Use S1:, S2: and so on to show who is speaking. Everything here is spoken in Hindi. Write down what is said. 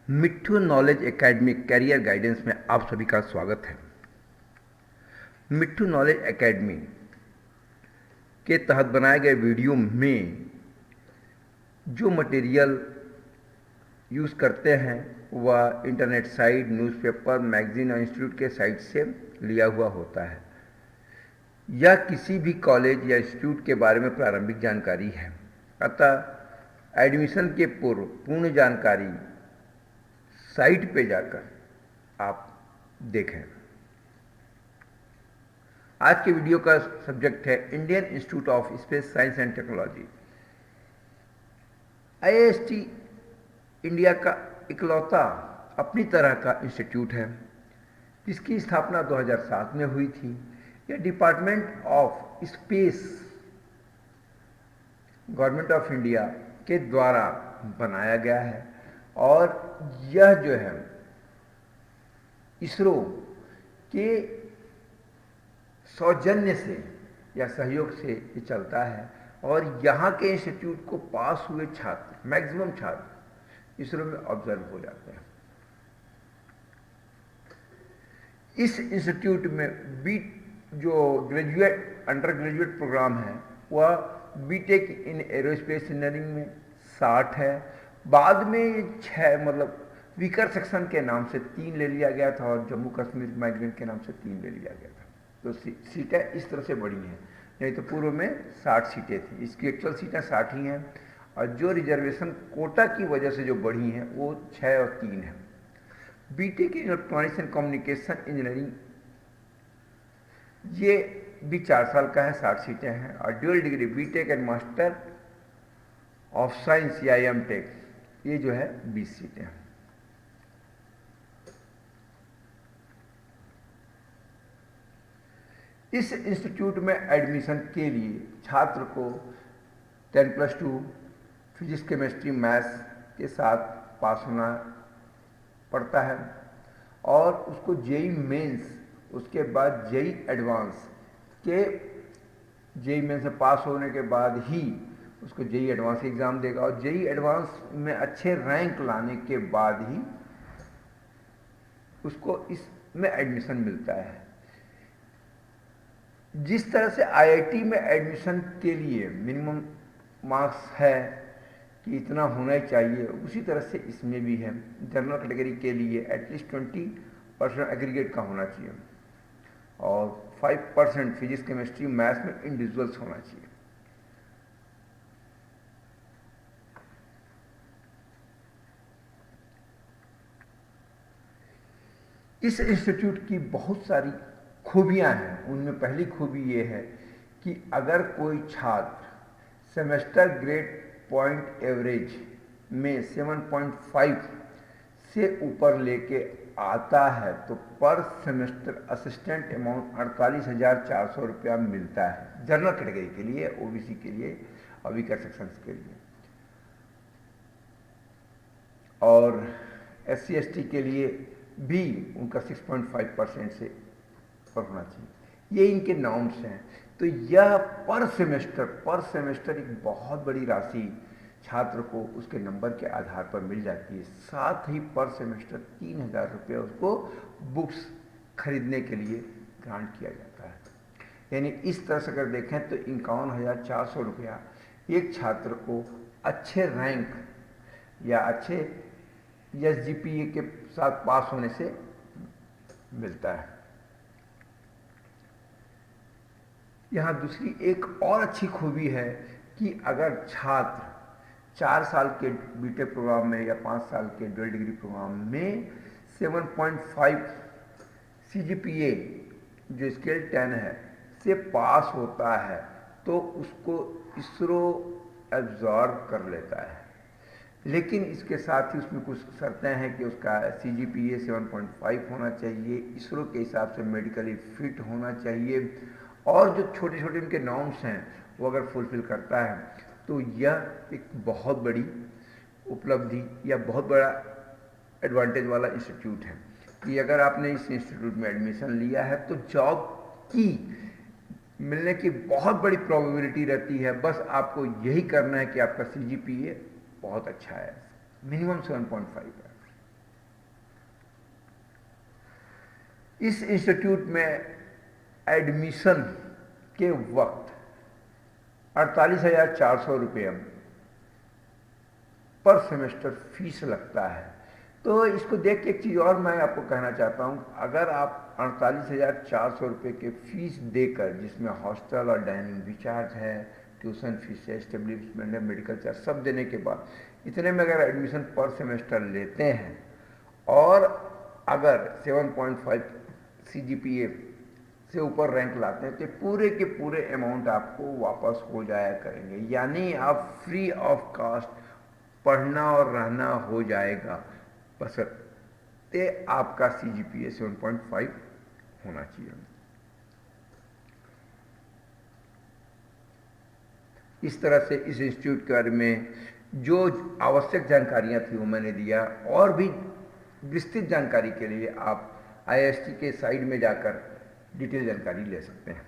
S1: मिट्ठू नॉलेज एकेडमी कैरियर गाइडेंस में आप सभी का स्वागत है। मिट्ठू नॉलेज एकेडमी के तहत बनाए गए वीडियो में जो मटेरियल यूज़ करते हैं वह इंटरनेट साइट, न्यूज़पेपर, मैगजीन और इंस्टीट्यूट के साइट से लिया हुआ होता है। यह किसी भी कॉलेज या इंस्टीट्यूट के बारे में प्रारंभिक जानकारी है, अतः एडमिशन के पूर्व पूर्ण जानकारी साइट पे जाकर आप देखें। आज के वीडियो का सब्जेक्ट है Indian institute of space science and technology. IIST India का इकलौता अपनी तरह का इंस्टीट्यूट है जिसकी स्थापना 2007 में हुई थी। यह department of space government of India के द्वारा बनाया गया है और यह जो है इसरो के सौजन्य से या सहयोग से ये चलता है और यहाँ के इंस्टीट्यूट को पास हुए छात्र, मैक्सिमम छात्र इसरो में ऑब्जर्व हो जाते हैं। इस इंस्टीट्यूट में जो ग्रेजुएट अंडर ग्रेजुएट प्रोग्राम है वह बीटेक इन एरोस्पेस इंजीनियरिंग में 60 है। बाद में 6 मतलब वीकर सेक्शन के नाम से 3 ले लिया गया था और जम्मू कश्मीर माइग्रेंट के नाम से 3 ले लिया गया था। तो सीटें इस तरह से बढ़ी हैं, नहीं तो पूर्व में 60 सीटें थी। इसकी एक्चुअल सीटें 60 ही हैं और जो रिजर्वेशन कोटा की वजह से जो बढ़ी हैं वो 6 और 3 है। BTech in electronics and communication engineering ये भी 4 साल का है, 60 सीटें हैं। और dual degree BTech and master of science या एमटेक ये जो है 20 सीटें हैं। इस इंस्टीट्यूट में एडमिशन के लिए छात्र को 10+2 फिजिक्स, केमिस्ट्री, मैथ्स के साथ पास होना पड़ता है और उसको जेई मेंस, उसके बाद जेई एडवांस के जेई मेंस से पास होने के बाद ही उसको जेई एडवांस एग्ज़ाम देगा और जेई एडवांस में अच्छे रैंक लाने के बाद ही उसको इसमें एडमिशन मिलता है। जिस तरह से आईआईटी में एडमिशन के लिए मिनिमम मार्क्स है कि इतना होना ही चाहिए, उसी तरह से इसमें भी है। जनरल कैटेगरी के लिए एटलीस्ट 20% एग्रीगेट का होना चाहिए और 5% फिजिक्स, केमिस्ट्री, मैथ्स में इंडिविजुअल्स होना चाहिए। इस इंस्टीट्यूट की बहुत सारी खूबियां हैं। उनमें पहली खूबी ये है कि अगर कोई छात्र सेमेस्टर ग्रेड पॉइंट एवरेज में 7.5 से ऊपर लेके आता है तो पर सेमेस्टर असिस्टेंट अमाउंट 48,400 रुपया मिलता है, जनरल कैटेगरी के लिए, ओबीसी के लिए और वीकर सेक्शंस के लिए। और SC ST के लिए भी उनका 6.5% से ऊपर होना चाहिए। ये इनके नॉर्म्स हैं। तो यह पर सेमेस्टर एक बहुत बड़ी राशि छात्र को उसके नंबर के आधार पर मिल जाती है। साथ ही पर सेमेस्टर 3,000 रुपये उसको बुक्स खरीदने के लिए ग्रांट किया जाता है। यानी इस तरह से अगर देखें तो 51,400 रुपया एक छात्र को अच्छे रैंक या अच्छे SGPA के साथ पास होने से मिलता है। यहाँ दूसरी एक और अच्छी खूबी है कि अगर छात्र 4 साल के बीटेक प्रोग्राम में या 5 साल के डुअल डिग्री प्रोग्राम में 7.5 CGPA जो स्केल 10 है से पास होता है तो उसको इसरो एब्जॉर्ब कर लेता है। लेकिन इसके साथ ही उसमें कुछ शर्तें हैं कि उसका CGPA 7.5 होना चाहिए, इसरो के हिसाब से मेडिकली फिट होना चाहिए और जो छोटे छोटे इनके नॉर्म्स हैं वो अगर फुलफिल करता है तो यह एक बहुत बड़ी उपलब्धि या बहुत बड़ा एडवांटेज वाला इंस्टीट्यूट है कि अगर आपने इस इंस्टीट्यूट में एडमिशन लिया है तो जॉब की मिलने की बहुत बड़ी प्रोबेबिलिटी रहती है। बस आपको यही करना है कि आपका CGPA बहुत अच्छा है, मिनिमम 7.5 है। इस इंस्टीट्यूट में एडमिशन के वक्त 48,400 रुपये पर सेमेस्टर फीस लगता है। तो इसको देख के एक चीज़ और मैं आपको कहना चाहता हूँ, अगर आप 48,400 रुपये के फीस देकर, जिसमें हॉस्टल और डाइनिंग भी चार्ज है, ट्यूशन फीस है, एस्टेब्लिशमेंट है, मेडिकल चार्ज सब देने के बाद इतने में अगर एडमिशन पर सेमेस्टर लेते हैं और अगर 7.5 CGPA से ऊपर रैंक लाते हैं तो पूरे के पूरे अमाउंट आपको वापस हो जाया करेंगे, यानी आप फ्री ऑफ कॉस्ट पढ़ना और रहना हो जाएगा, बशर्ते आपका CGPA 7.5 होना चाहिए। इस तरह से इस इंस्टीट्यूट के बारे में जो आवश्यक जानकारियां थी वो मैंने दिया, और भी विस्तृत जानकारी के लिए आप IIST के साइट में जाकर डिटेल जानकारी ले सकते हैं।